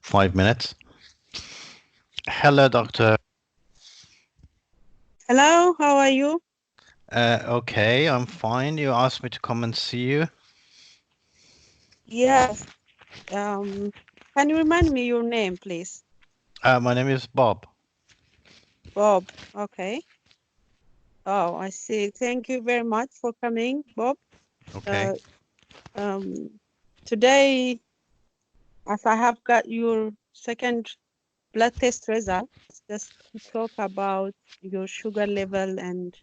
5 minutes. Hello, doctor. Hello, how are you? Okay, I'm fine. You asked me to come and see you. Yes. Can you remind me your name, please? My name is Bob. Bob. Okay. Oh, I see. Thank you very much for coming, Bob. Okay. Today, as I have got your second blood test results, just to talk about your sugar level and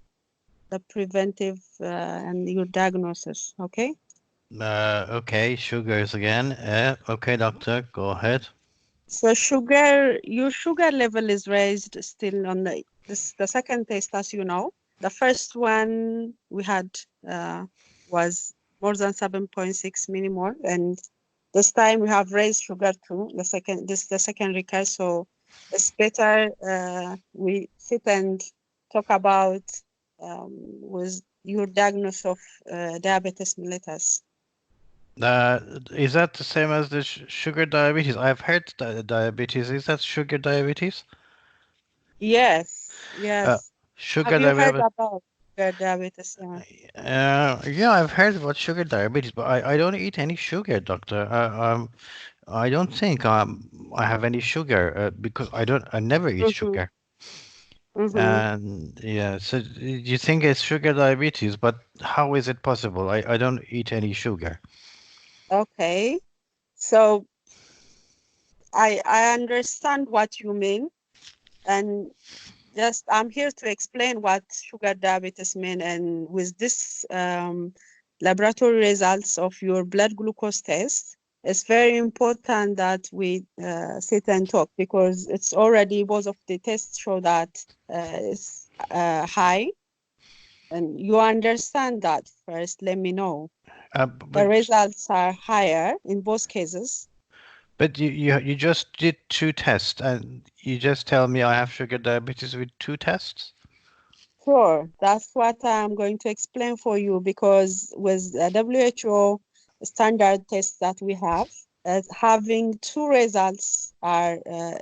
the preventive and your diagnosis. Okay. Okay, sugars again. Okay, doctor, go ahead. So your sugar level is raised still on the second test, as you know. The first one we had was more than 7.6 millimole, and this time we have raised sugar to the second recurrence. So it's better we sit and talk about with your diagnosis of diabetes mellitus. Is that the same as the sugar diabetes? I've heard diabetes. Is that sugar diabetes? Yes, Uh, yes. Have sugar you heard diabetes. about diabetes? Yeah, I've heard about sugar diabetes, but I don't eat any sugar, doctor. I don't think I have any sugar because I never eat Mm-hmm. sugar. Mm-hmm. And yeah, so you think it's sugar diabetes, but how is it possible? I don't eat any sugar. Okay. So I understand what you mean, and just I'm here to explain what sugar diabetes mean. And with this laboratory results of your blood glucose test, it's very important that we sit and talk, because it's already both of the tests show that it's high. And you understand that. First, let me know. The But results are higher in both cases. you just did two tests, and you just tell me I have sugar diabetes with two tests? Sure, that's what I'm going to explain for you, because with the WHO standard tests that we have, having two results are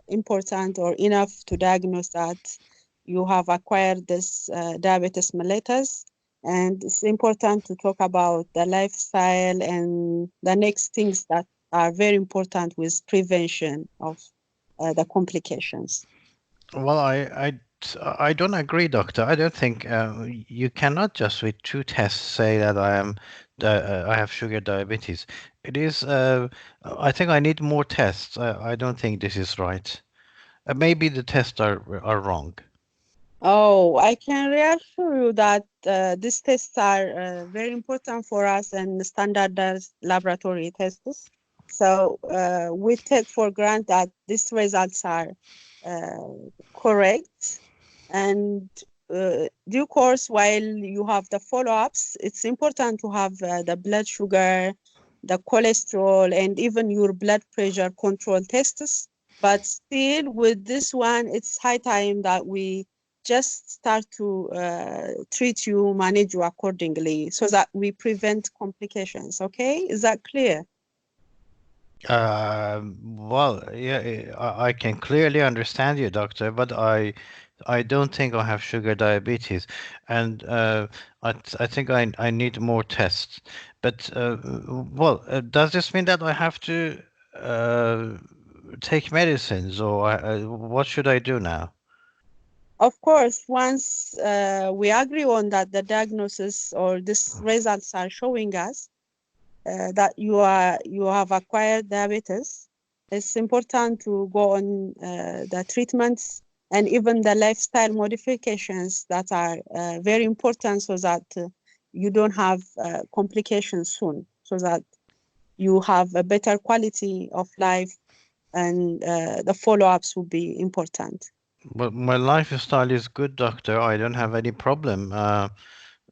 important or enough to diagnose that you have acquired this diabetes mellitus. And it's important to talk about the lifestyle and the next things that are very important with prevention of the complications. Well, I don't agree, doctor. I don't think you cannot just with two tests say that I have sugar diabetes. It is I think I need more tests. I don't think this is right. Maybe the tests are wrong. Oh, I can reassure you that these tests are very important for us and standardized laboratory tests. So we take for granted that these results are uh, correct. And due course, while you have the follow-ups, it's important to have the blood sugar, the cholesterol, and even your blood pressure control tests. But still, with this one, it's high time that we just start to treat you, manage you accordingly, so that we prevent complications. Okay, is that clear? Well, yeah, I can clearly understand you, doctor, but I don't think I have sugar diabetes, and I think I need more tests. But well, does this mean that I have to uh, take medicines, or what should I do now? Of course, once we agree on that the diagnosis or these results are showing us that you have acquired diabetes, it's important to go on the treatments and even the lifestyle modifications that are very important, so that you don't have complications soon, so that you have a better quality of life, and the follow-ups will be important. Well, my lifestyle is good, doctor. I don't have any problem. I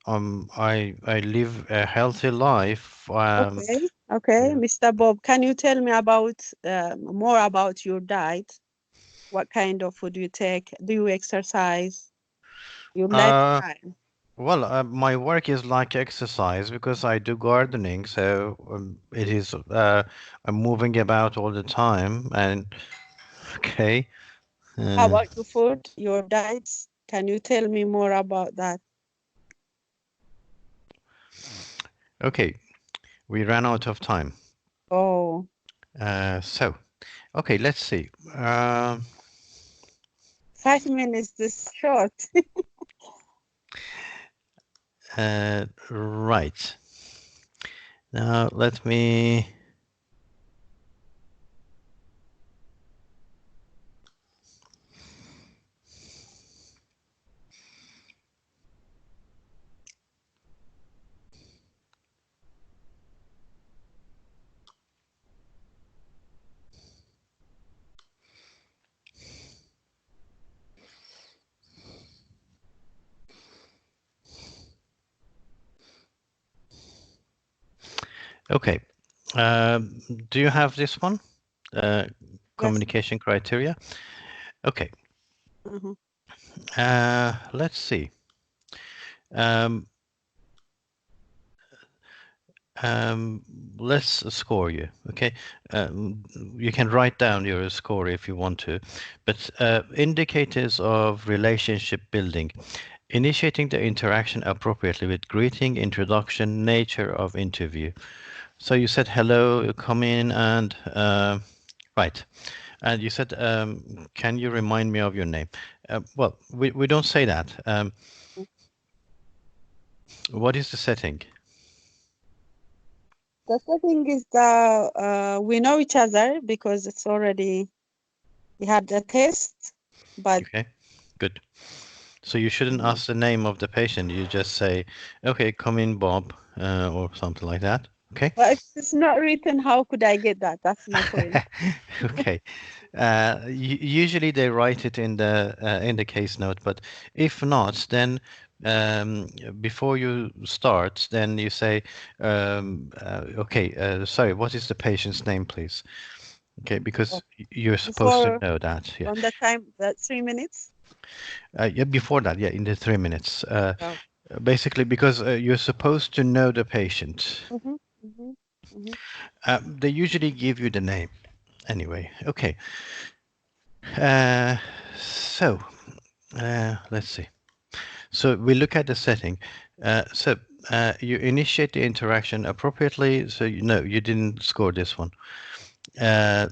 live a healthy life. Okay, okay, Yeah. Mr. Bob, can you tell me about more about your diet? What kind of food do you take? Do you exercise? Your Uh, lifestyle? Well, my work is like exercise because I do gardening, so it is I'm moving about all the time. And okay, How uh, about your food, your diets? Can you tell me more about that? okay, we ran out of time. Oh, So okay, let's see. 5 minutes is short. Right now, let me. Okay, do you have this one? Uh, Yes. Communication criteria. Okay, Mhm. let's see. Um, um, let's score you. Okay, you can write down your score if you want to, but indicators of relationship building, initiating the interaction appropriately with greeting, introduction, nature of interview. So you said hello, you come in, and right. And you said, can you remind me of your name? Well, we don't say that. What is the setting? The setting is the we know each other because it's already we had a test, but Okay, good. So you shouldn't Mhm. ask the name of the patient. You just say, okay, come in, Bob, or something like that. Okay. But if it's not written, how could I get that? That's my point. Okay. Usually they write it in the case note, but if not, then um, before you start, then you say, okay, sorry, what is the patient's name, please? Okay, Oh, because you're supposed to before know that. Yeah. on the time that 3 minutes. Yeah. Before that, yeah, in the 3 minutes. Oh. Basically, because you're supposed to know the patient. Mm-hmm, mm-hmm, mm-hmm. They usually give you the name anyway. Okay. Uh, so let's see. So we look at the setting. You initiate the interaction appropriately. So you know you didn't score this one. Uh,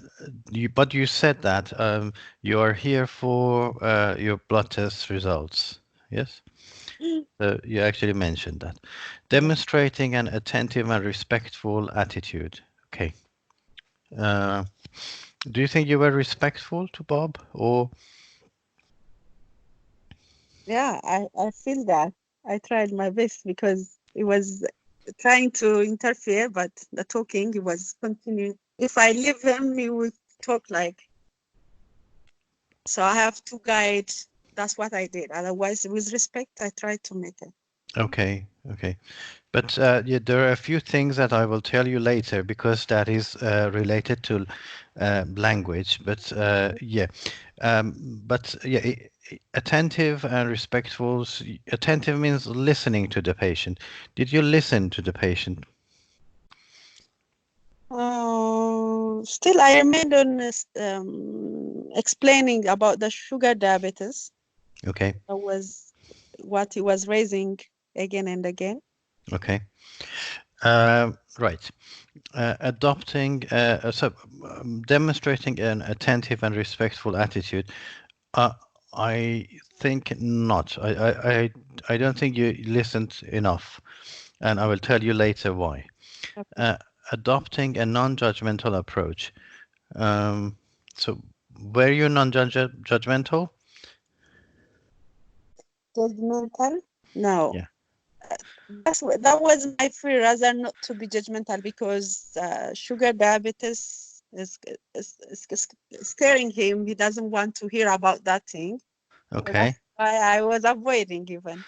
but you said that you are here for your blood test results. Yes. So you actually mentioned that. Yes. Demonstrating an attentive and respectful attitude. Okay. Uh, do you think you were respectful to Bob or Yeah, I feel that. I tried my best because it was trying to interfere, but the talking it was continuing. If I leave him, he would talk like so. I have to guide. That's what I did. Otherwise, with respect, I tried to make it. okay, okay. But yeah, there are a few things that I will tell you later because that is related to language. But yeah, attentive and respectful. Attentive means listening to the patient. Did you listen to the patient? Still, I remained on explaining about the sugar diabetes. Okay, That was what he was raising again and again. okay. Right. Adopting, demonstrating an attentive and respectful attitude. Uh, I think not. I don't think you listened enough, and I will tell you later why. Okay. Uh, Adopting a non-judgmental approach. Um, so, were you non-judgmental? Judgmental? No. Yeah. That was my fear, rather not to be judgmental because sugar diabetes is scaring him. He doesn't want to hear about that thing. So Okay. that's why I was avoiding even.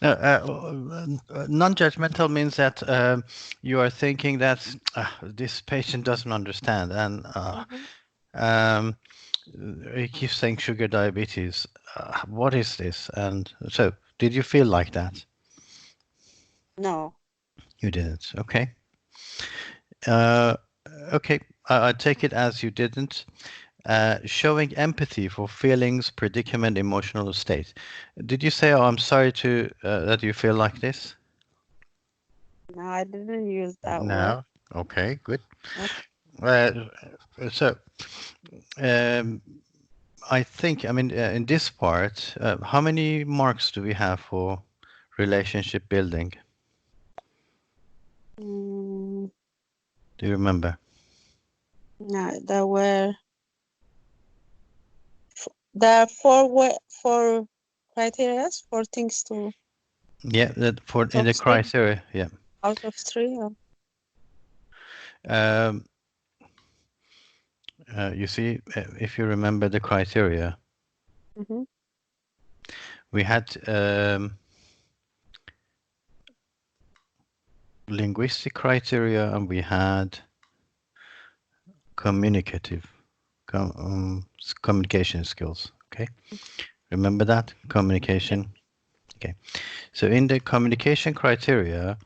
No, non-judgmental means that you are thinking that this patient doesn't understand, and Mhm. um, he keeps saying sugar diabetes. What is this? And so Did you feel like that? No. You didn't. Okay. Uh, okay. I take it as you didn't. Showing empathy for feelings, predicament, emotional state. Did you say, "Oh, I'm sorry to that you feel like this"? No, I didn't use that word. No. Okay. Good. Okay. Uh, so um, I think, I mean, in this part, how many marks do we have for relationship building? Mm, Do you remember? no, there are four criteria, four things to Yeah, that for out in of the three. criteria. Yeah. Out of three. Um, you see, if you remember the criteria, Mm-hmm. we had linguistic criteria and we had communicative communication skills. Okay, remember that Yep. communication. Okay, so in the communication criteria,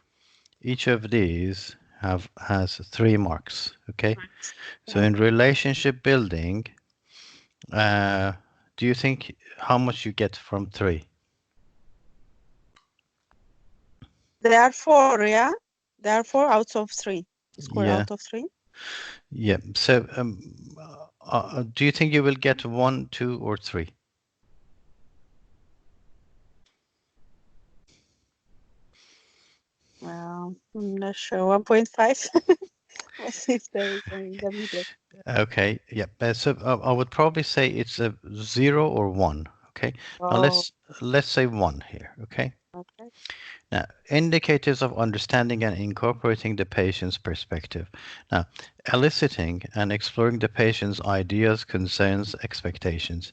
each of these has 3 marks. Okay, Right. so Yeah. in relationship building, uh, do you think how much you get from 3? There are four. Yeah. There are four out of three. Score Yeah, out of three. yeah. So, do you think you will get 1, 2, or 3? Well, I'm not sure. 1.5. We'll see if there is any in the middle. Okay, yeah. So I would probably say it's a 0 or 1. Okay. Now Oh, let's say 1 here. Okay. okay. Now, indicators of understanding and incorporating the patient's perspective. Now, eliciting and exploring the patient's ideas, concerns, expectations.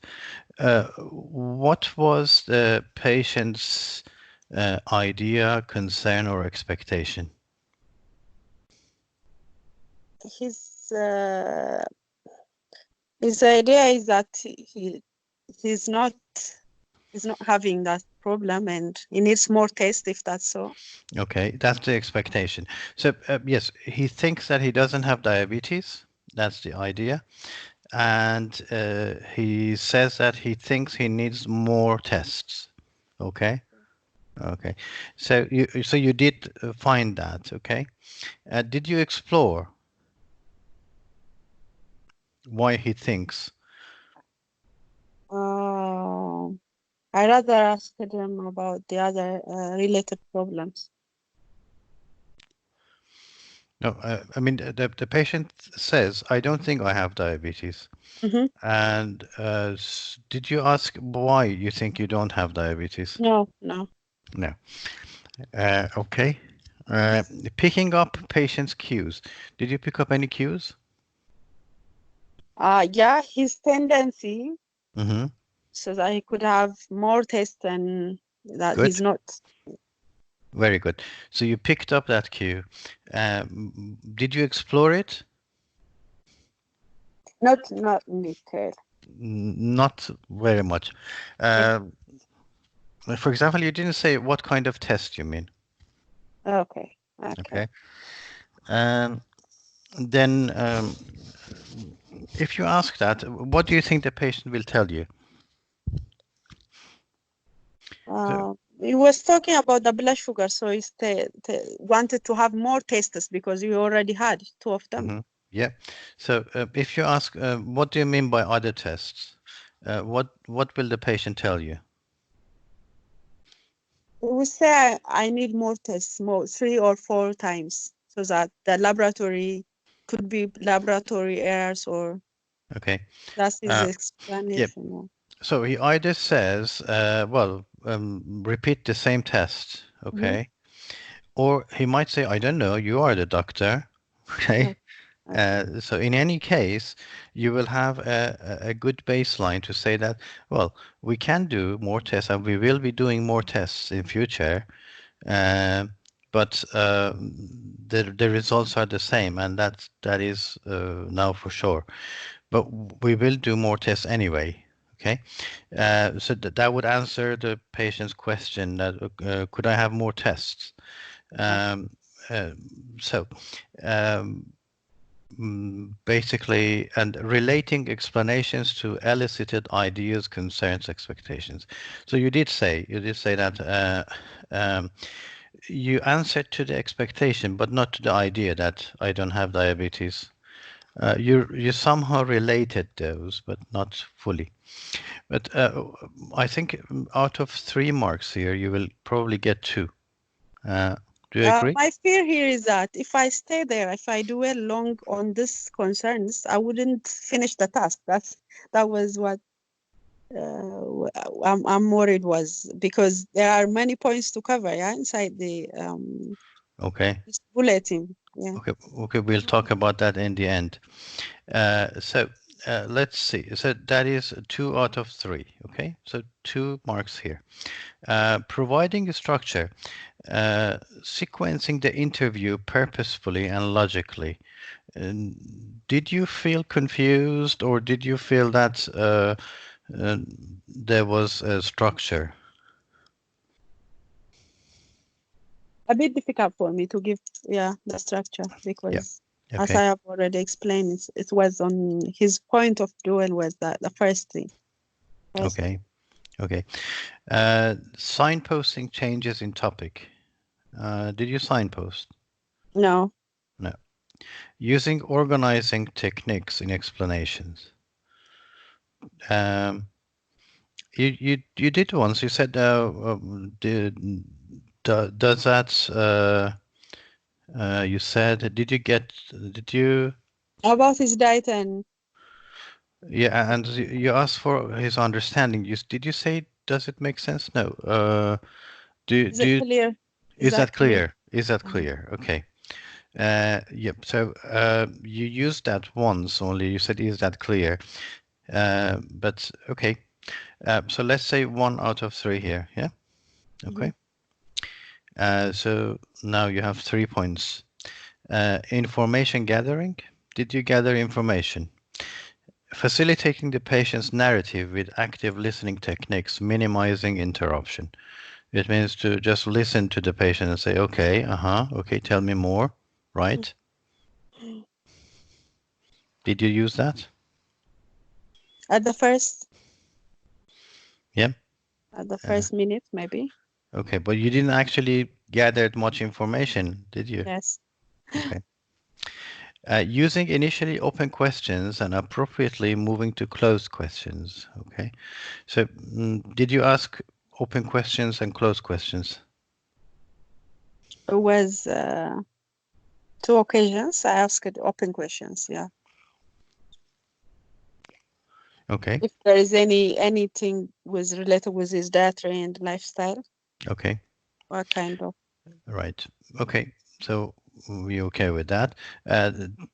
What was the patient's idea, concern, or expectation? His uh, his idea is that he's not he's not having that problem and he needs more tests if that's so. Okay, that's the expectation. So, yes, he thinks that he doesn't have diabetes. That's the idea. And he says that he thinks he needs more tests. Okay. Okay. So you did find that. Okay. Did you explore why he thinks? Uh, I rather ask them about the other related problems. No, I mean the patient says, "I don't think I have diabetes." Mm-hmm. And did you ask why you think you don't have diabetes? No, no. No. Okay. Uh, Picking up patients' cues. Did you pick up any cues? Yeah, his tendency Mm-hmm. so that he could have more tests and that he's Good. not. Very good. So you picked up that cue. Did you explore it? Not in detail. Not very much. Yep. Uh, for example, you didn't say what kind of test you mean. Okay. Okay. Okay. Um, then, if you ask that, what do you think the patient will tell you? So, He was talking about the blood sugar, so he wanted to have more tests because you already had two of them. mhm, yeah. So, if you ask, what do you mean by other tests? What will the patient tell you? We say I need more tests, more 3 or 4 times, so that the laboratory could be laboratory errors or Okay. that's his Uh, yeah. explanation. Yeah. So he either says, well, repeat the same test, Mm-hmm. okay? Or he might say, I don't know, you are the doctor, Okay. okay? Okay. So in any case, you will have a good baseline to say that, well, we can do more tests and we will be doing more tests in future, uh, but the results are the same, and that is now for sure. But we will do more tests anyway, Okay. So that would answer the patient's question that could I have more tests? Um, uh, so basically, and relating explanations to elicited ideas, concerns, expectations. So you did say that you answered to the expectation, but not to the idea that I don't have diabetes. You somehow related those, but not fully. But I think out of 3 marks here, you will probably get 2. Do you agree? My fear here is that if I stay there, if I dwell long on this concerns, I wouldn't finish the task. That was what I'm worried was, because there are many points to cover, yeah, inside the Okay. this bulletin. Yeah. Okay, we'll talk about that in the end. So let's see. So that is 2 out of 3. Okay, so 2 marks here. Providing a structure, sequencing the interview purposefully and logically. Did you feel confused, or did you feel that there was a structure? A bit difficult for me to give, the structure, Yeah. because as Okay. I have already explained, it was on his point of duel was the first thing. Okay. Okay. Signposting changes in topic. Did you signpost? No. No. Using organizing techniques in explanations. Um, you did once. You said, does that? You said, did you get? Did you? About his diet and Yeah, and you asked for his understanding. Did you say, does it make sense? No. Do is it do clear? Is is that that clear? clear? Is that Mhm. clear? Okay. Yep. So you used that once only. You said, is that clear? But okay. So let's say 1 out of 3 here. Yeah. Okay. So now you have 3 points. Information gathering. Did you gather information? Facilitating the patient's narrative with active listening techniques, minimizing interruption. It means to just listen to the patient and say, okay, okay, tell me more, right? Did you use that? At the first Yeah. at the Uh, first minute, maybe. okay, but you didn't actually gather much information, did you? Yes. Okay. Using initially open questions and appropriately moving to closed questions. Okay. So, did you ask open questions and closed questions? It was 2 occasions I asked open questions. Yeah. Okay. If there is anything was related with his dietary and lifestyle, Okay. what kind of Right. Okay. So we okay with that.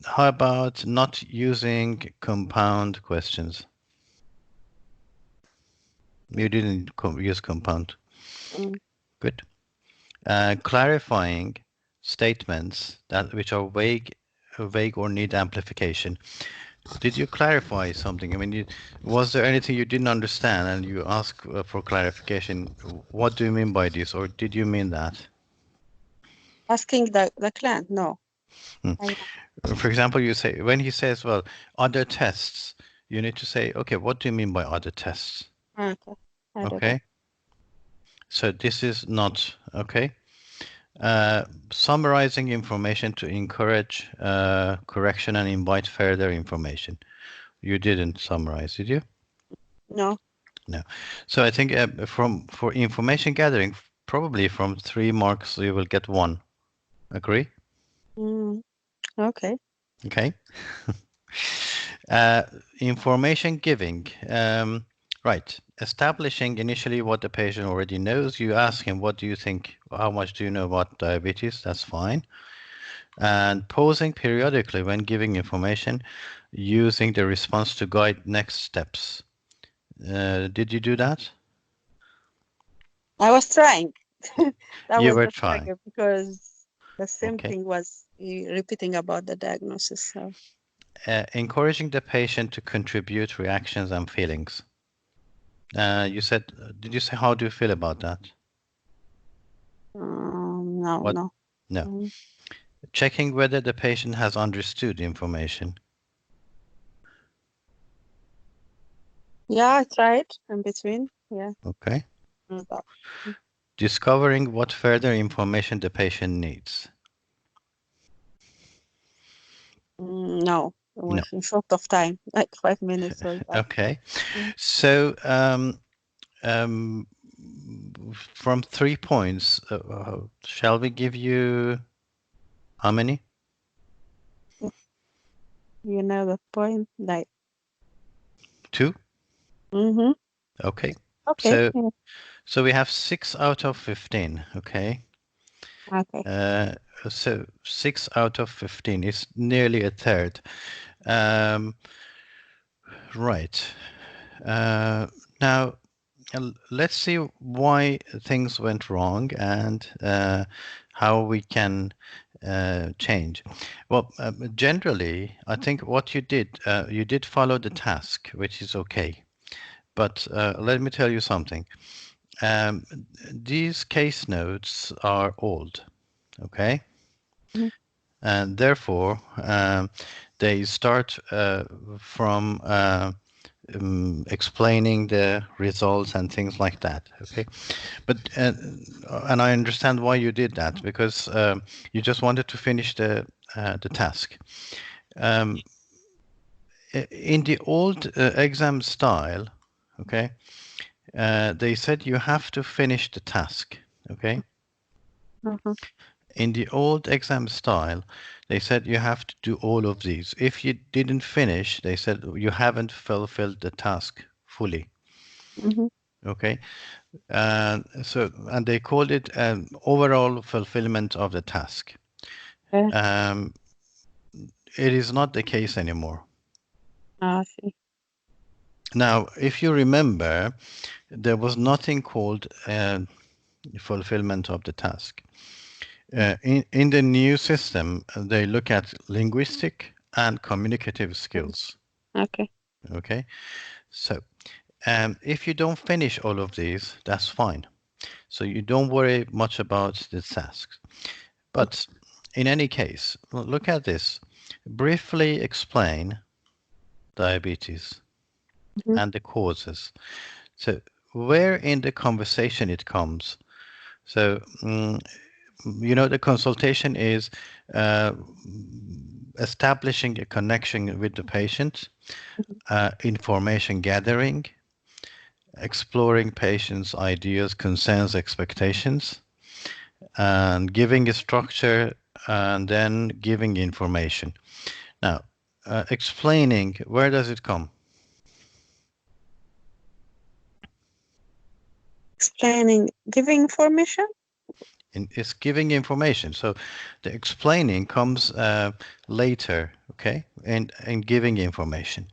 How about not using compound questions? You didn't use compound. mm, Good. Clarifying statements that which are vague or need amplification. Did you clarify something? I mean, was there anything you didn't understand and you asked for clarification? What do you mean by this, or did you mean that? asking the client? No. Hmm. I For example, you say when he says, "Well, other tests," you need to say, "Okay, what do you mean by other tests?" okay. I don't know. Okay, so this is not okay. Summarizing information to encourage correction and invite further information. You didn't summarize, did you? No. No. So I think for information gathering, probably from 3 marks you will get 1. Agree? Mm, okay. Okay. Information giving. Right. Establishing initially what the patient already knows. You ask him, what do you think? How much do you know about diabetes? That's fine. And pausing periodically when giving information, using the response to guide next steps. Did you do that? I was trying. That You was were the trying. struggle, because the same Okay. thing was repeating about the diagnosis. So Encouraging the patient to contribute reactions and feelings. You said, did you say how do you feel about that? No, What? no. No. Mm, Checking whether the patient has understood the information. Yeah, I tried in between. Yeah. Okay. Mm, but- Discovering what further information the patient needs. No, it No. was in short of time, like 5 minutes was up. Okay. Mm, So um, from 3 points, shall we give you how many? You know the point, like. 2? Mm-hmm. Okay. Okay. So Yeah. so we have 6 out of 15. Okay. Okay. Uh, so 6 out of 15 is nearly a third. Um, right. Now let's see why things went wrong and how we can change. Well, generally, I think what you did follow the task, which is okay. But let me tell you something. Um, these case notes are old, okay? Mhm. And therefore, they start from explaining the results and things like that, okay? But and I understand why you did that because you just wanted to finish the task. Um, in the old exam style, okay, they said you have to finish the task, okay. Mhm. In the old exam style, they said you have to do all of these. If you didn't finish, they said you haven't fulfilled the task fully, Mhm. okay. And they called it overall fulfillment of the task. Yeah. Um, it is not the case anymore. I see. Now, if you remember, there was nothing called fulfillment of the task. In the new system, they look at linguistic and communicative Mhm. skills. Okay. Okay, so if you don't finish all of these, that's fine. So you don't worry much about the tasks. But in any case, look at this. Briefly explain diabetes Mhm. and the causes. So where in the conversation it comes. So the consultation is uh, establishing a connection with the patient, Mhm. information gathering, exploring patients' ideas, concerns, expectations, and giving a structure, and then giving information. Now, explaining, where does it come? Explaining, giving information. It's giving information. So the explaining comes later, okay, and giving information.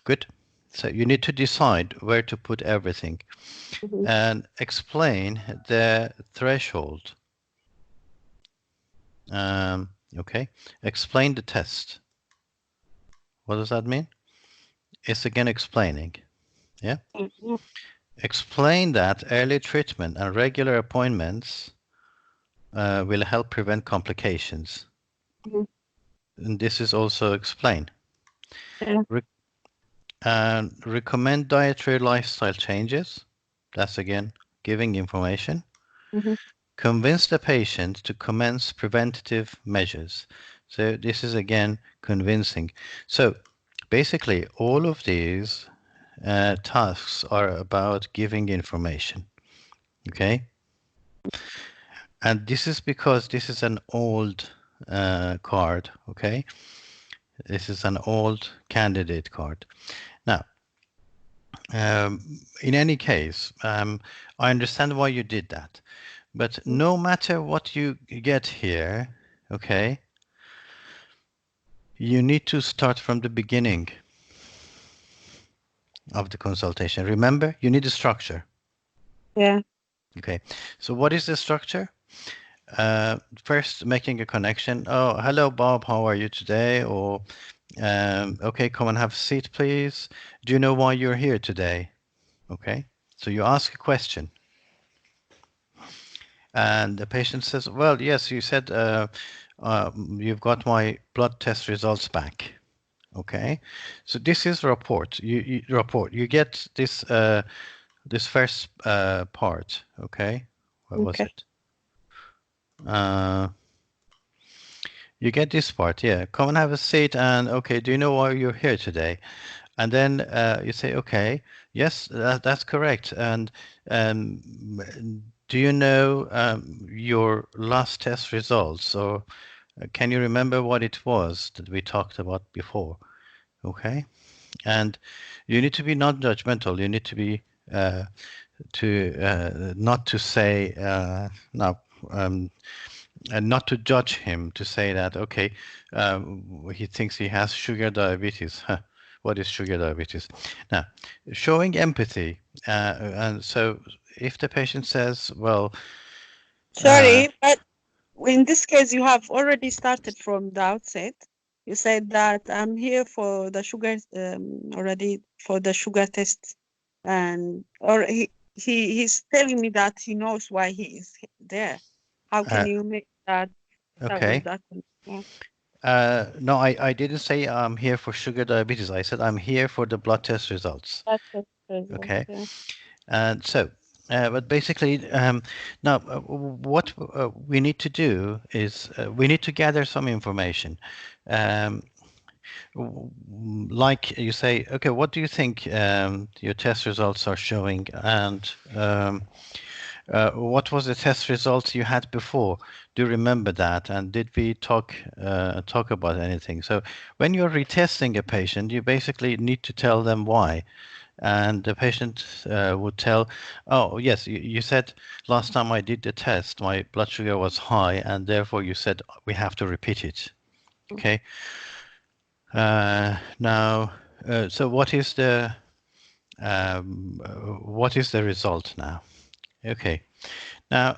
Good. So you need to decide where to put everything Mhm. and explain the threshold. Okay. Explain the test. What does that mean? It's again explaining. Yeah. Mhm. Explain that early treatment and regular appointments will help prevent complications. Mhm. And this is also explain. Yeah. Re- and recommend dietary lifestyle changes. That's again giving information. Mhm. Convince the patient to commence preventative measures. So this is again convincing. So basically, all of these tasks are about giving information. Okay, and this is because this is an old card. Okay, this is an old candidate card. Now, in any case, I understand why you did that, but no matter what you get here, okay, you need to start from the beginning of the consultation. Remember, you need a structure. Yeah. Okay, so what is the structure? First, making a connection. Oh, hello, Bob. How are you today? Or okay, come and have a seat, please. Do you know why you're here today? Okay, so you ask a question, and the patient says, "Well, yes, you said you've got my blood test results back." Okay, so this is report. You get this this first part. Okay, what was Okay. it? Uh, you get this part. Yeah, come and have a seat. And okay, do you know why you're here today? And then you say, okay, yes, that's correct. And um, do you know your last test results, or can you remember what it was that we talked about before? Okay, and you need to be non-judgmental. You need to be not to say no. Um, and not to judge him, to say that okay, he thinks he has sugar diabetes. What is sugar diabetes? Now, showing empathy, and so if the patient says, well, uh, Sorry, but in this case, you have already started from the outset. You said that I'm here for the sugar, already for the sugar test, and or he's telling me that he knows why he is there. How can uh, you make that with okay. that? Yeah, No, I didn't say I'm here for sugar diabetes. I said I'm here for the blood test results. that's the result. Okay. Yeah. And so, but basically, now what we need to do is we need to gather some information. Um, like you say, okay, what do you think your test results are showing? And what was the test results you had before? Do you remember that? And did we talk about anything? So when you're retesting a patient, you basically need to tell them why. And the patient would tell, oh, yes, you said last time I did the test, my blood sugar was high, and therefore you said we have to repeat it. Okay. Now, so what is the result now? Okay. Now,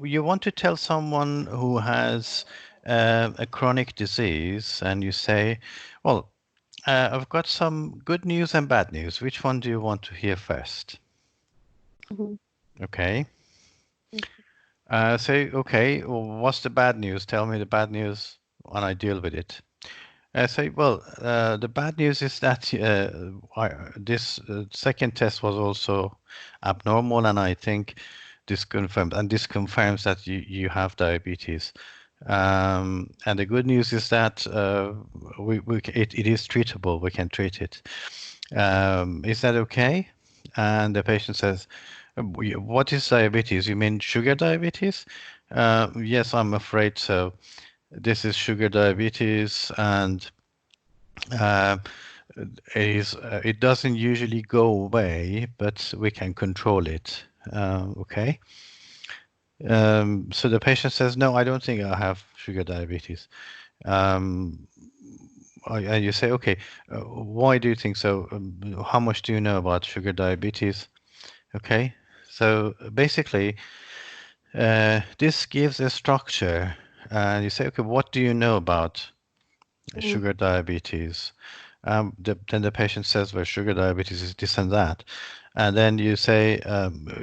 you want to tell someone who has a chronic disease, and you say, well, I've got some good news and bad news. Which one do you want to hear first? Mhm. Okay. Say, okay, well, what's the bad news? Tell me the bad news and I deal with it. Say, well, the bad news is that this second test was also abnormal, and I think this confirms that you have diabetes. And the good news is that it is treatable. We can treat it. Is that okay? And the patient says, what is diabetes? You mean sugar diabetes? Yes, I'm afraid so. This is sugar diabetes, and uh, it doesn't usually go away, but we can control it. Okay. So the patient says, no, I don't think I have sugar diabetes. Um, and you say, okay, why do you think so? How much do you know about sugar diabetes? Okay. So basically, this gives a structure, and you say, okay, what do you know about Mhm. sugar diabetes? Then the patient says, well, sugar diabetes is this and that. And then you say,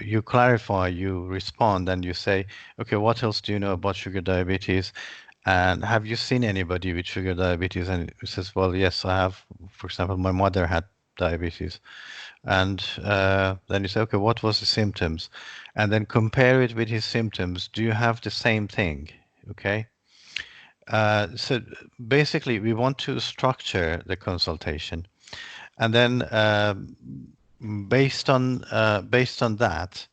you clarify, you respond, and you say, okay, what else do you know about sugar diabetes? And have you seen anybody with sugar diabetes? And it says, well, yes, I have. For example, my mother had diabetes. And then you say, okay, what was the symptoms? And then compare it with his symptoms. Do you have the same thing? Okay. So basically, we want to structure the consultation, and then based on that,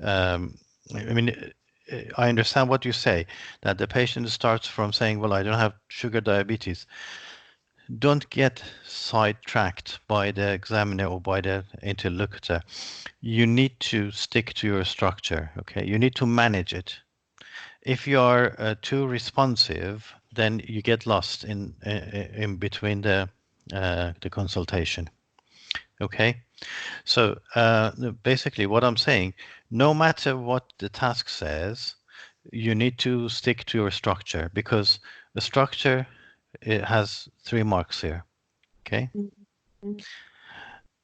um, I mean, I understand what you say, that the patient starts from saying, "Well, I don't have sugar diabetes." Don't get sidetracked by the examiner or by the interlocutor. You need to stick to your structure. Okay, you need to manage it. If you are too responsive, then you get lost in between the consultation. Okay, so basically, what I'm saying, no matter what the task says, you need to stick to your structure, because the structure, it has 3 marks here. Okay. Mhm. Mhm.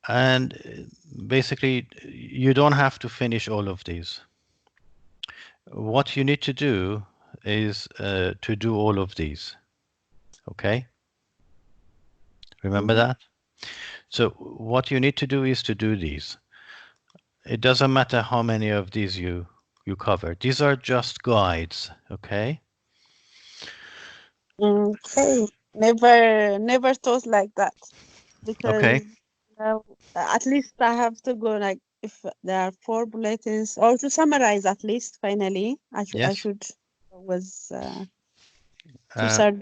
And basically, you don't have to finish all of these. What you need to do is to do all of these. Okay? Remember Mhm. that? So what you need to do is to do these. It doesn't matter how many of these you cover. These are just guides, okay? Okay. Never thought like that Okay. because uh, at least I have to go like if there are four bulletins or to summarize at least finally I Yes. should was to Uh, start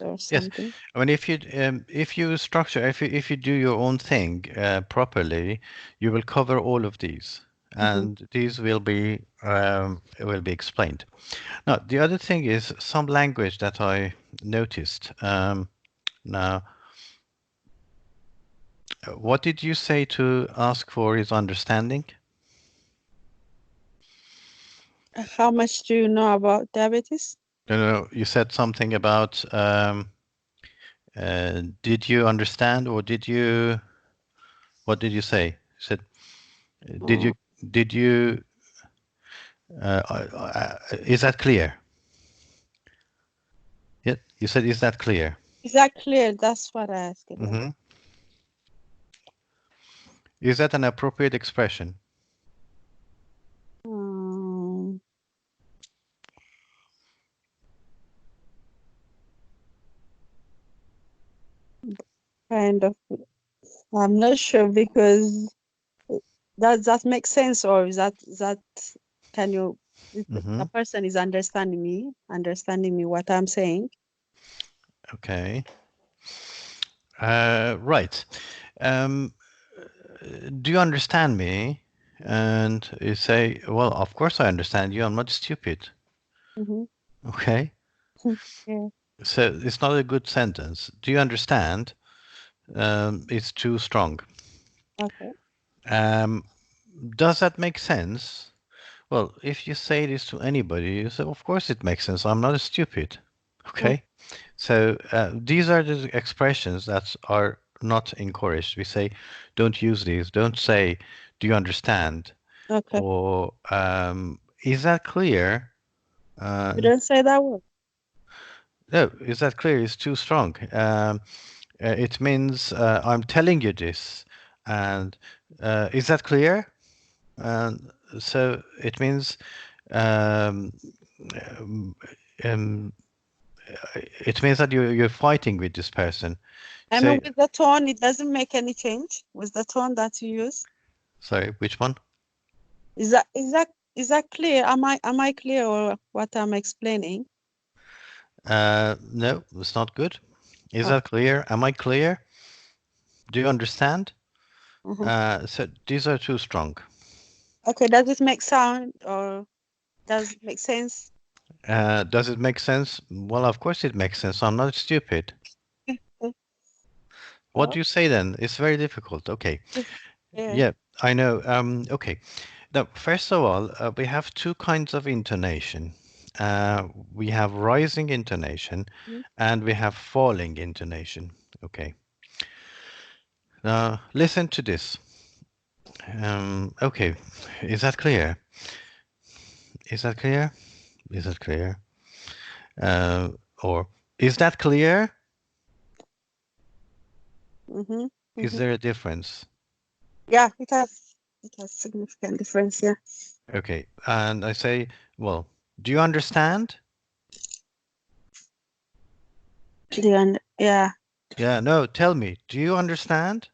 or yes. something. I mean, if you structure, if you do your own thing properly, you will cover all of these, Mm-hmm. and these will be explained. Now, the other thing is some language that I noticed. Now, what did you say to ask for his understanding? How much do you know about diabetes? No, no, you said something about did you understand or did you, what did you say? You said, did Uh, you, did you, is that clear? Yeah, you said, is that clear? is that clear? That's what I asked. Yeah. Hmm. Is that an appropriate expression? Um, kind of. I'm not sure because does that make sense or is that can you if Hmm. the person is understanding me what I'm saying? Okay. Right. Um, do you understand me? And you say, well, of course I understand you. I'm not stupid. Mm-hmm. Okay. Yeah. So it's not a good sentence. Do you understand? It's too strong. Okay. Um, does that make sense? Well, if you say this to anybody, you say, of course it makes sense. I'm not stupid. Mm, Okay. So these are the expressions that are not encouraged. We say, don't use these. Don't say, do you understand? okay. Or is that clear? You Uh, don't say that word. no, is that clear? It's too strong. It means I'm telling you this. And is that clear? And so it means um, um, um, it means that you're fighting with this person. I mean Say, with the tone it doesn't make any change with the tone that you use. sorry, which one? Is that clear? Am I clear or what I'm explaining? No, it's not good. Is Oh, that clear? Am I clear? Do you understand? mhm. So these are too strong. Okay, does it make sound or does it make sense? Does it make sense? Well, of course it makes sense. I'm not stupid. What Oh, do you say then? It's very difficult. Okay. yeah. Yeah, I know. Okay. Now, first of all, we have two kinds of intonation. We have rising intonation Mhm. and we have falling intonation. Okay. Now, listen to this. Okay. Is that clear? Is that clear? Is that clear? Uh, or is that clear? Mhm. Is Mhm. there a difference? Yeah, it has significant difference. Yeah. Okay. And I say, well, do you understand? Yeah. Yeah, no, tell me, do you understand?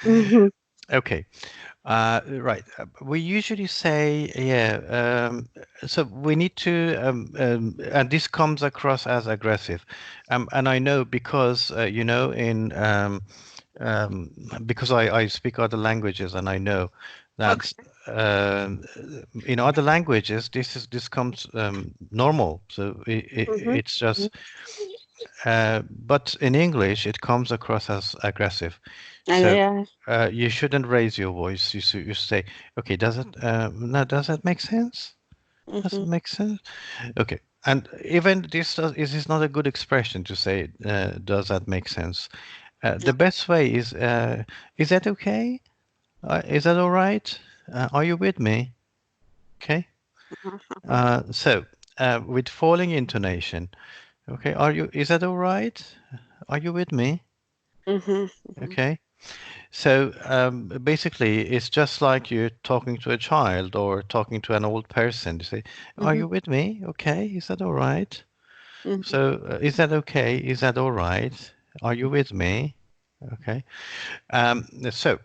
Mhm. Okay. Right. We usually say, yeah. So we need to, and this comes across as aggressive. And I know because, um, because I speak other languages and I know that Okay. um, in other languages, this comes normal. So Mhm. it's Mhm. just, but in English, it comes across as aggressive. And So yeah. you shouldn't raise your voice. You say, okay, does it, now, does that make sense? Does it Mhm. make sense? Okay. And even this is not a good expression to say, does that make sense? The best way is that okay? Is that all right? Are you with me? Okay. So with falling intonation, okay, is that all right? Are you with me? Okay. So basically, it's just like you're talking to a child or talking to an old person. You say, "Are you with me? Okay, is that all right?" So, is that okay? Is that all right? Are you with me? Okay. So,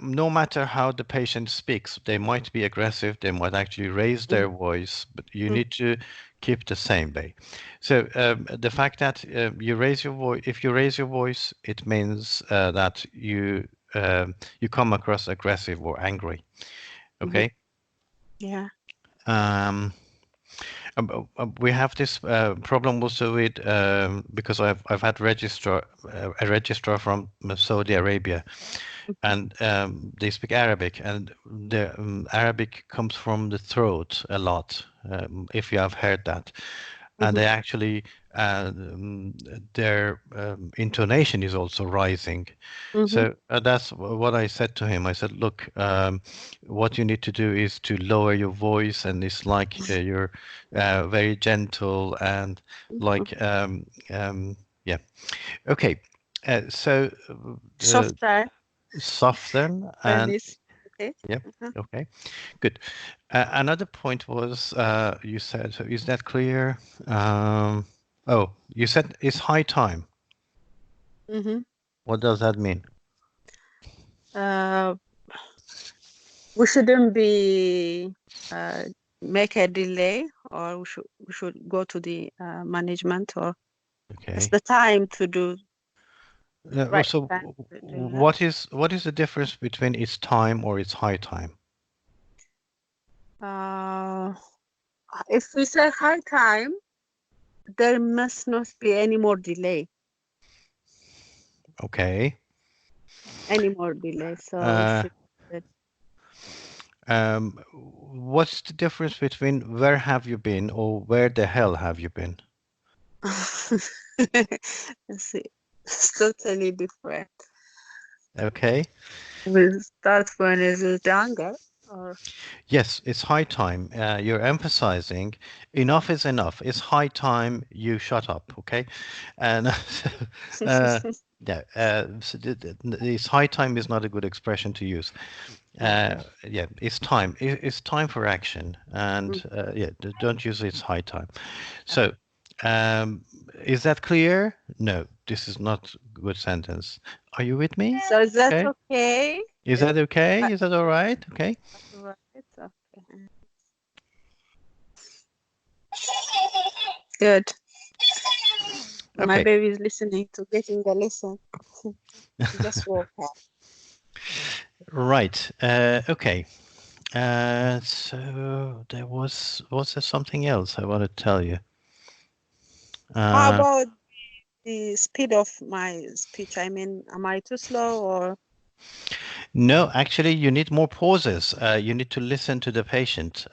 no matter how the patient speaks, they might be aggressive, they might actually raise their voice, but you need to keep the same way. So the fact that you raise your voice, if you raise your voice, it means that you come across aggressive or angry. Okay. Yeah. We have this problem also with because I've had a registrar from Saudi Arabia, and they speak Arabic, and the Arabic comes from the throat a lot. If you have heard that, and they actually their intonation is also rising. So that's what I said to him. I said, look, what you need to do is to lower your voice, and it's like you're very gentle and like yeah. Okay, so Softer soften than and this. Okay. yeah. Okay, good. Another point was you said, so is that clear? Oh, you said it's high time. What does that mean? Uh, we shouldn't be make a delay, or we should go to the management, or it's Okay. the time to do right So time to do that. what is the difference between it's time or it's high time? Uh, if we say high time, there must not be any more delay. Okay. Any more delay. So we Uh, should. what's the difference between where have you been or where the hell have you been? Let's see. It's totally different. Okay. We start when is it younger, or Yes, it's high time. You're emphasizing enough is enough. It's high time you shut up, okay? And yeah, so this high time is not a good expression to use. Yeah, it's time. It's time for action, and yeah, don't use it's high time. So, is that clear? No, this is not a good sentence. Are you with me? so is that Okay. okay? Is Is that okay? that Is that all right? Okay. right? Okay. Good. My Okay. baby is listening to getting the lesson. Just woke up. Right. Okay. So was there something else I want to tell you? How Uh, about the speed of my speech? I mean, am I too slow, or no, actually, you need more pauses. You need to listen to the patient.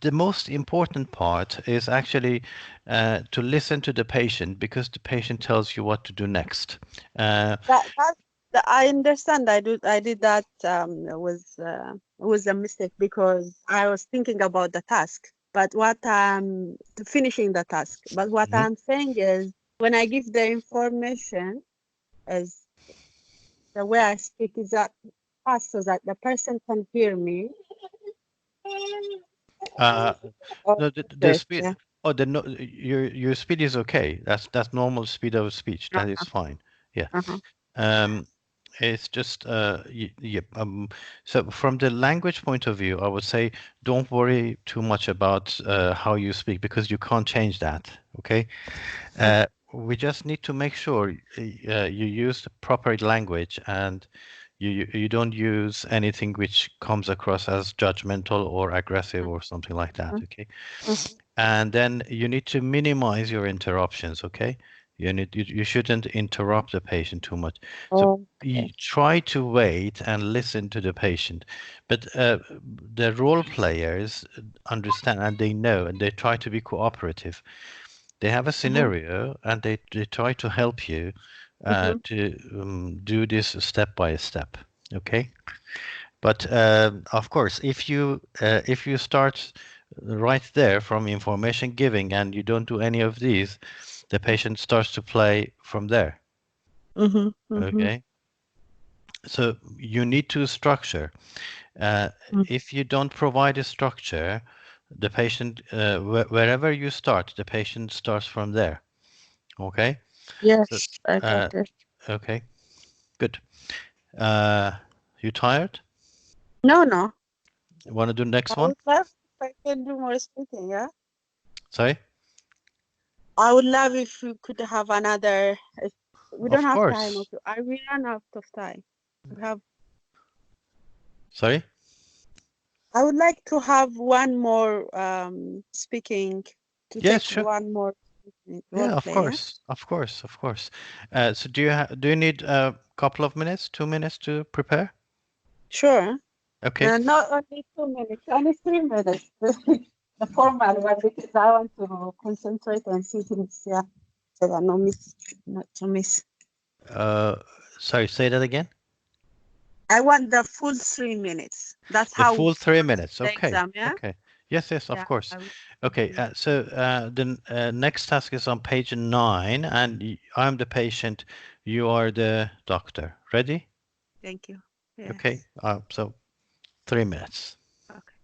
The most important part is actually to listen to the patient because the patient tells you what to do next. that I understand. I did that was a mistake because I was thinking about the task, but what finishing the task. But what Mhm. I'm saying is when I give the information, is the way I speak is that fast so that the person can hear me. Uh, Or no, the this, speed. yeah. Oh, the no, your speed is okay. That's normal speed of speech. That is fine. Yeah. Uh-huh. Um, it's just yeah. So from the language point of view, I would say don't worry too much about how you speak because you can't change that. Okay. We just need to make sure you use the proper language and you don't use anything which comes across as judgmental or aggressive or something like that. Okay. And then you need to minimize your interruptions. Okay. You shouldn't interrupt the patient too much. So you Okay. try to wait and listen to the patient, but the role players understand and they know and they try to be cooperative. They have a Mm-hmm. scenario and they try to help you Mm-hmm. to do this step by step. Okay. But of course, if you start right there from information giving and you don't do any of these, the patient starts to play from there. Mm-hmm. Mm-hmm. Okay. So you need to structure. Uh, if you don't provide a structure, the patient, wherever you start, the patient starts from there. Okay. So, Yes, I got uh, it. okay, good. Uh, you tired? No, no. Want to do the next I one? would love if I can do more speaking, yeah? Sorry? I would love if we could have another. If we don't Of have time, course. okay? I we run out of time. We have. Sorry? I would like to have one more speaking to Yes, take sure. one more role Yeah, of play. Yeah. course. Of course, of course. So do you need a couple of minutes, 2 minutes to prepare? Sure. Okay. Not only 2 minutes, only 3 minutes. The formal one because I want to concentrate and see things. Yeah. So that no miss, not to miss. Uh, sorry, say that again. I want the full 3 minutes. That's The how full 3 minutes. the Okay. exam. Yeah. Okay. Yes, yes, of Yeah. course. I will. Okay. Mhm. So the next task is on page 9, and I'm the patient. You are the doctor. Ready? Thank you. Okay. Yes. So 3 minutes. Okay.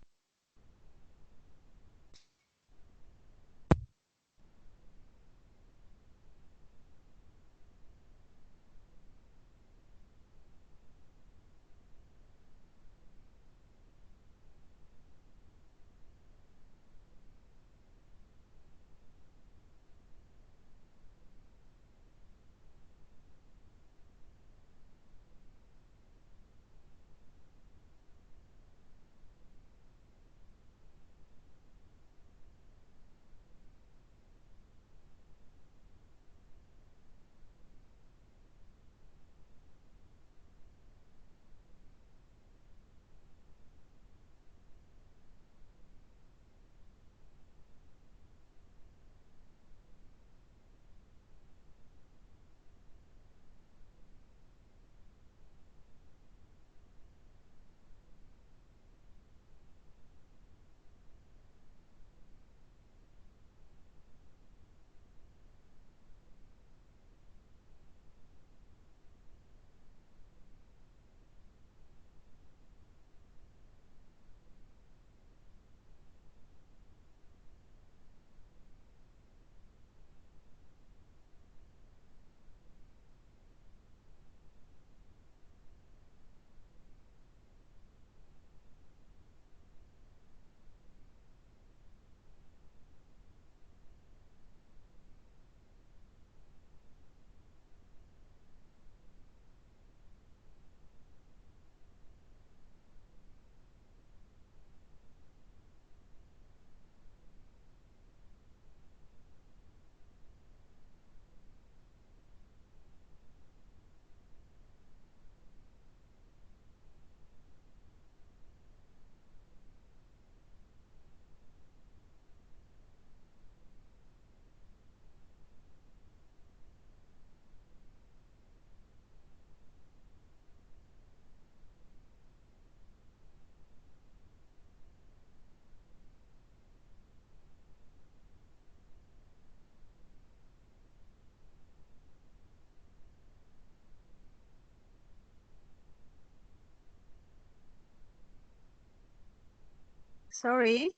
Sorry.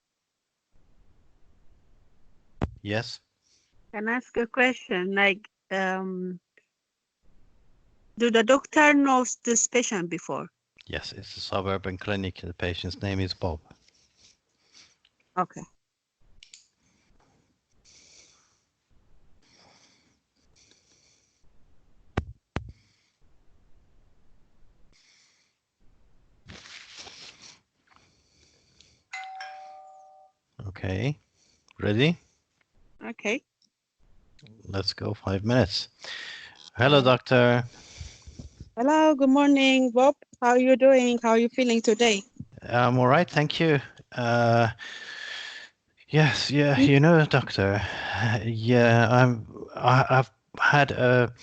Yes. Can I ask a question? Like, do the doctor knows this patient before? Yes, it's a suburban clinic. The patient's name is Bob. Okay. Okay. Ready? Okay. Let's go 5 minutes. Hello, All right. doctor. Hello. Good morning, Bob. How are you doing? How are you feeling today? I'm all right, thank you. Uh, Yes, yeah, doctor. I've had a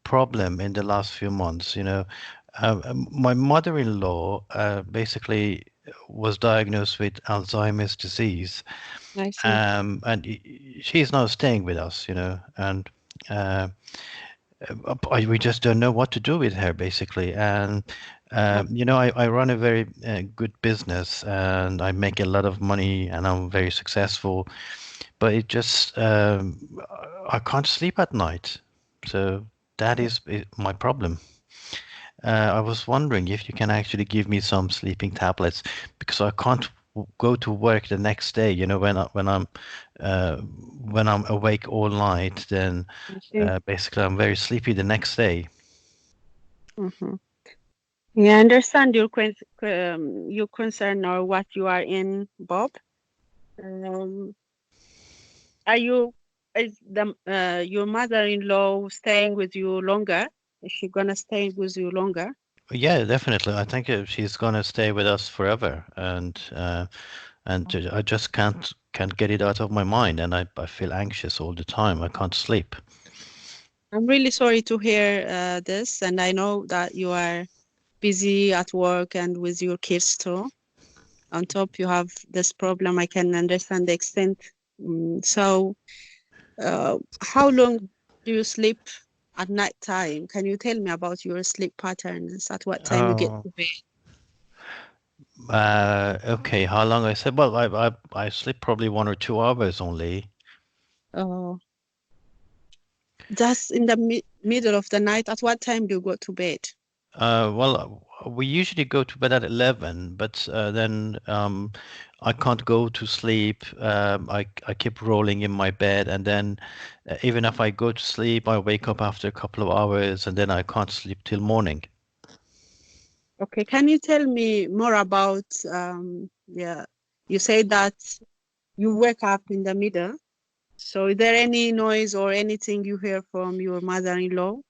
problem in the last few months. My mother-in-law basically was diagnosed with Alzheimer's disease, I see. and she's now staying with us. And uh, we just don't know what to do with her, basically. And I run a very good business, and I make a lot of money, and I'm very successful. But it just I can't sleep at night, so that is my problem. I was wondering if you can actually give me some sleeping tablets because I can't go to work the next day. Uh, when I'm awake all night, then I see. basically I'm very sleepy the next day. Mm-hmm. Yeah, I understand your concern or what you are in, Bob. Um, are you is the your mother-in-law staying with you longer? Is she gonna stay with you longer? Yeah, definitely. I think she's gonna stay with us forever, and I just can't get it out of my mind, and I feel anxious all the time. I can't sleep. I'm really sorry to hear this, and I know that you are busy at work and with your kids too. On top, you have this problem. I can understand the extent. So, how long do you sleep at night time? Can you tell me about your sleep patterns? At what time you get Oh, to bed? okay. How long I said? Well, I sleep probably 1 or 2 hours only. Oh, just in the middle of the night. At what time do you go to bed? Well, we usually go to bed at 11, but then I can't go to sleep. I keep rolling in my bed, and then even if I go to sleep, I wake up after a couple of hours, and then I can't sleep till morning. Okay, can you tell me more about yeah, you say that you wake up in the middle. So is there any noise or anything you hear from your mother-in-law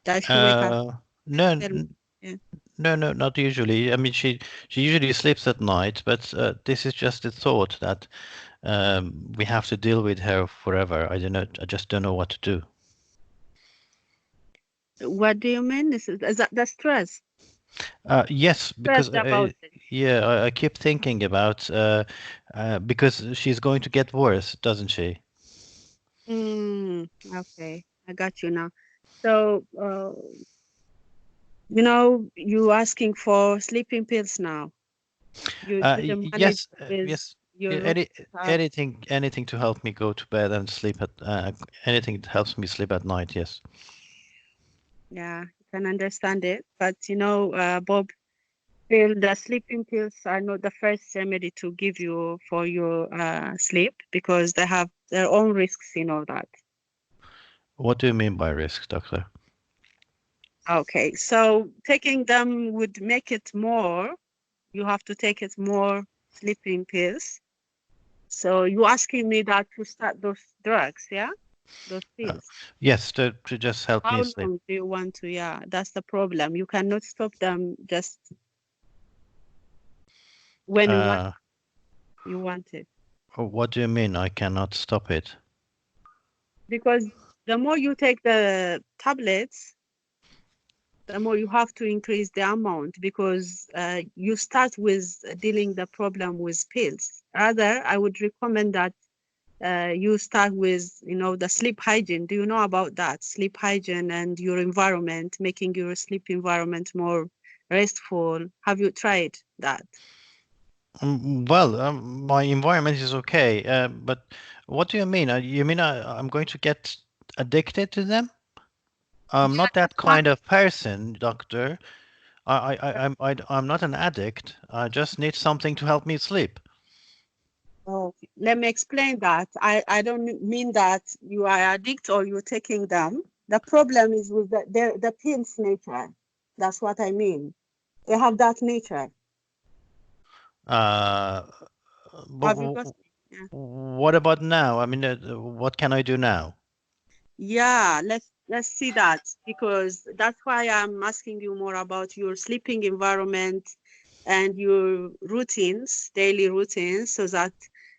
that she wake up? Uh, no, Tell me. n- Yeah. no, no, not usually. I mean, she usually sleeps at night, but this is just a thought that we have to deal with her forever. I don't know. I just don't know what to do. What do you mean? Is that the stress? Yes, because Stressed about it. yeah, I keep thinking about because she's going to get worse, doesn't she? Okay, I got you now. So, you asking for sleeping pills now. You didn't manage Yes, with yes. your root. Any Uh, anything to help me go to bed and sleep at anything that helps me sleep at night. Yes. yeah, you can understand it. But Bob, the sleeping pills are not the first remedy to give you for your sleep because they have their own risks in all that. What do you mean by risk, doctor? Okay, so taking them would make it more. You have to take it more sleeping pills. So you asking me that to start those drugs, yeah? Those Uh, pills. yes, to just help How me sleep. long do you want to? Yeah, that's the problem. You cannot stop them just when Uh, you want it. what do you mean? I cannot stop it. Because the more you take the tablets, the more you have to increase the amount because you start with dealing the problem with pills. Rather, I would recommend that you start with, the sleep hygiene. Do you know about that? Sleep hygiene and your environment, making your sleep environment more restful. Have you tried that? Well, my environment is okay, but what do you mean? You mean I'm going to get addicted to them? I'm Yeah, not that that's why. kind of person, doctor. I'm not an addict. I just need something to help me sleep. Oh, let me explain that. I don't mean that you are addict or you're taking them. The problem is with the pills nature. That's what I mean. They have that nature. Uh, but Have you got? Yeah. what about now? I mean, what can I do now? Yeah, let's see that because that's why I'm asking you more about your sleeping environment and your routines, daily routines, so that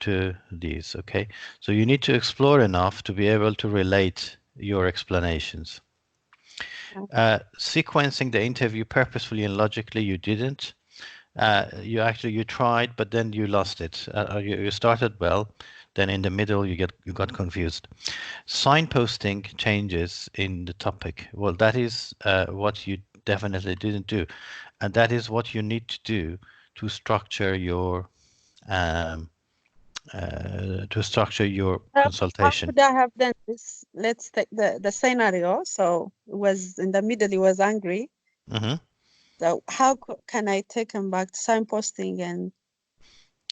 to these, okay? So you need to explore enough to be able to relate your explanations. Sequencing the interview purposefully and logically, you didn't. You tried, but then you lost it. You started well, then in the middle you got confused. Signposting changes in the topic. Well, that is what you definitely didn't do, and that is what you need to do to structure your um, How consultation. could I have done this? Let's take the scenario. So it was in the middle, he was angry. Hmm. So how can I take him back to signposting and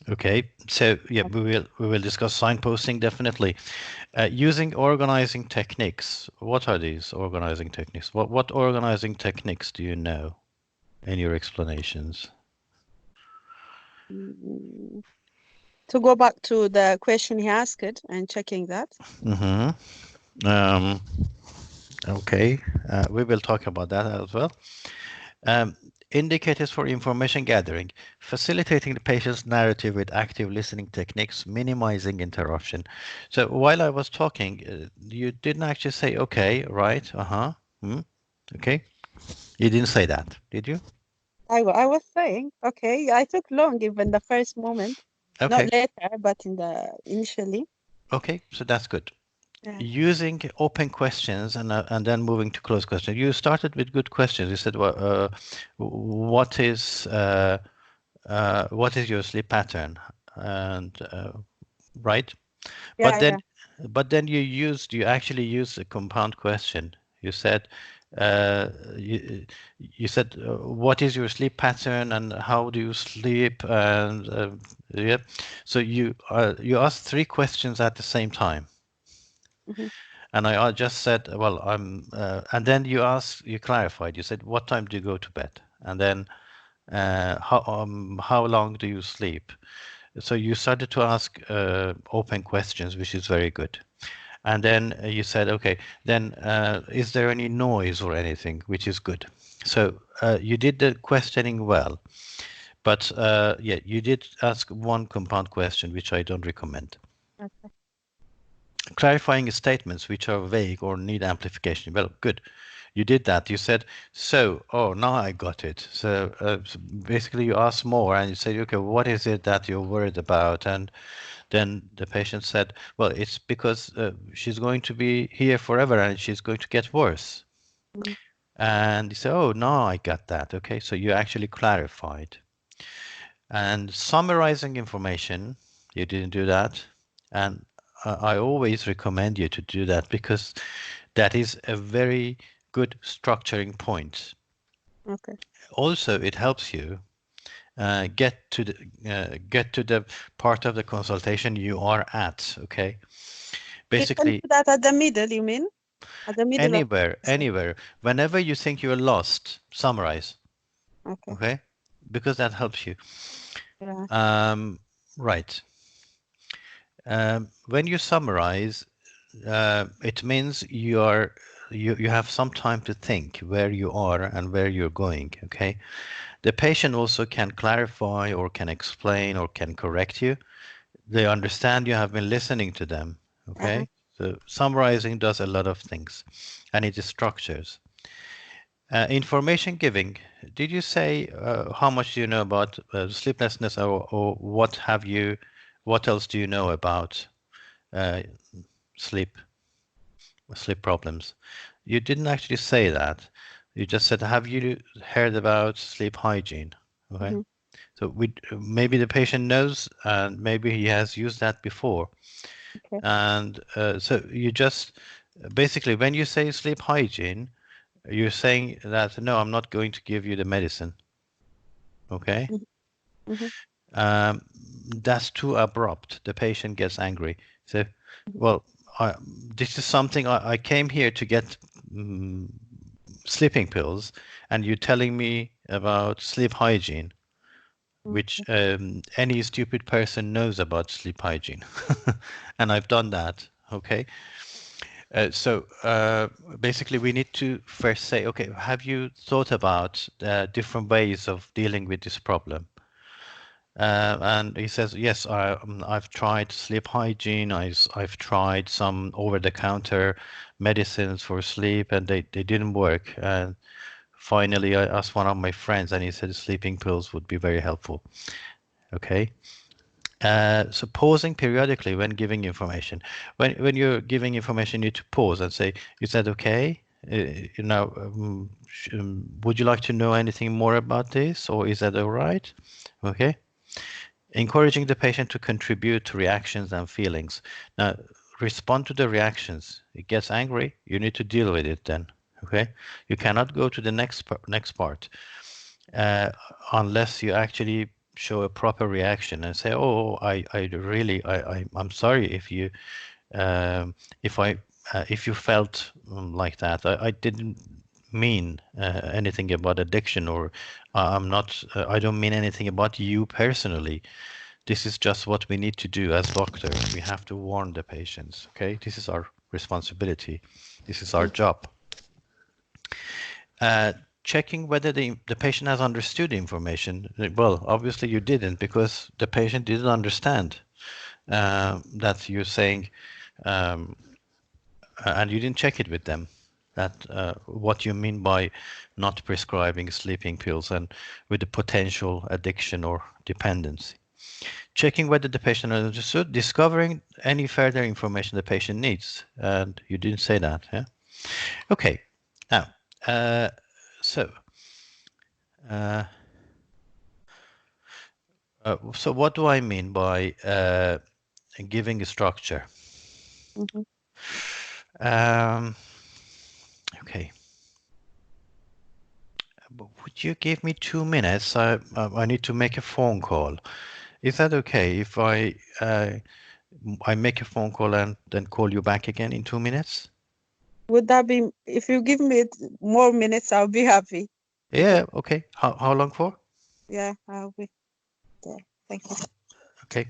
Okay, so yeah, we will discuss signposting definitely. Using organizing techniques. What are these organizing techniques? What organizing techniques do you know in your explanations? mm, to go back to the question he asked and checking that? Mm-hmm. Um, okay, we will talk about that as well. Um, Indicators for information gathering, facilitating the patient's narrative with active listening techniques, minimizing interruption. So while I was talking, you didn't actually say, okay, right, uh-huh, okay. You didn't say that, did you? I was saying, okay, I took long even the first moment, not Okay, later, but in the initially. okay, so that's good. Yeah. Using open questions and then moving to closed questions. You started with good questions. You said, well, what is your sleep pattern? And right, but Yeah, then yeah. you actually used a compound question. You said uh, you, you said what is your sleep pattern and how do you sleep, and yeah, so you asked three questions at the same time. Hmm. And I just said, well, and then you clarified. You said, what time do you go to bed? And then how long do you sleep? So you started to ask open questions, which is very good. And then you said, okay, then is there any noise or anything, which is good. So you did the questioning well, but yeah, you did ask one compound question, which I don't recommend. Okay. Clarifying statements which are vague or need amplification. Well, good. You did that. You said, so, oh, now I got it. So basically you asked more and you said, okay, what is it that you're worried about? And then the patient said, well, it's because she's going to be here forever and she's going to get worse. Mhm. And you said, oh, now I got that. Okay, so you actually clarified. And summarizing information, you didn't do that. And I always recommend you to do that because that is a very good structuring point. Okay. Also, it helps you get to the part of the consultation you are at. Okay, You can basically do that at the middle, you mean? At the middle of so, anywhere, whenever you think you're lost, summarize. okay. Okay, because that helps you. Yeah. Right. When you summarize, it means you have some time to think where you are and where you're going. Okay. The patient also can clarify or can explain or can correct you. They understand you have been listening to them. Uh-huh. Okay. So summarizing does a lot of things, and it is structures. Information giving. Did you say how much do you know about sleeplessness, or what have you? What else do you know about uh, sleep sleep problems? You didn't actually say that. You just said, have you heard about sleep hygiene? Okay. Hmm. So maybe the patient knows, and maybe he has used that before. Okay. And so you just basically, when you say sleep hygiene, you're saying that no, I'm not going to give you the medicine. Okay. Hmm. Um, that's too abrupt. The patient gets angry. So, well, I, this is something I came here to get mm sleeping pills, and you're telling me about sleep hygiene, which Okay. any stupid person knows about sleep hygiene. And I've done that. Okay. So basically, we need to first say, okay, have you thought about different ways of dealing with this problem? And he says, yes, I've tried sleep hygiene. I've tried some over-the-counter medicines for sleep, and they didn't work. And finally, I asked one of my friends, and he said sleeping pills would be very helpful. Okay. So pausing periodically when giving information. When you're giving information, you need to pause and say, "Is that okay? Would you like to know anything more about this, or is that all right?" Okay. Encouraging the patient to contribute to reactions and feelings. Now, respond to the reactions. It gets angry, you need to deal with it then. Okay, you cannot go to the next part uh, unless you actually show a proper reaction and say, "Oh, I'm sorry if you felt like that. I didn't mean anything about addiction, or I don't mean anything about you personally. This is just what we need to do as doctors. We have to warn the patients. Okay, this is our responsibility. This is our job." Uh, Checking whether the patient has understood the information. Well, obviously you didn't, because the patient didn't understand that you're saying, um, and you didn't check it with them, that what you mean by not prescribing sleeping pills and with the potential addiction or dependency. Checking whether the patient understood, discovering any further information the patient needs, and you didn't say that. Yeah. Okay. Now, uh, so. Uh, so what do I mean by giving a structure? Mhm. Um, okay. Would you give me 2 minutes? I need to make a phone call. Is that okay if I make a phone call and then call you back again in 2 minutes? Would that be, if you give me more minutes, I'll be happy. Yeah. Okay. How long for? Yeah, I'll be there. Thank you. Okay.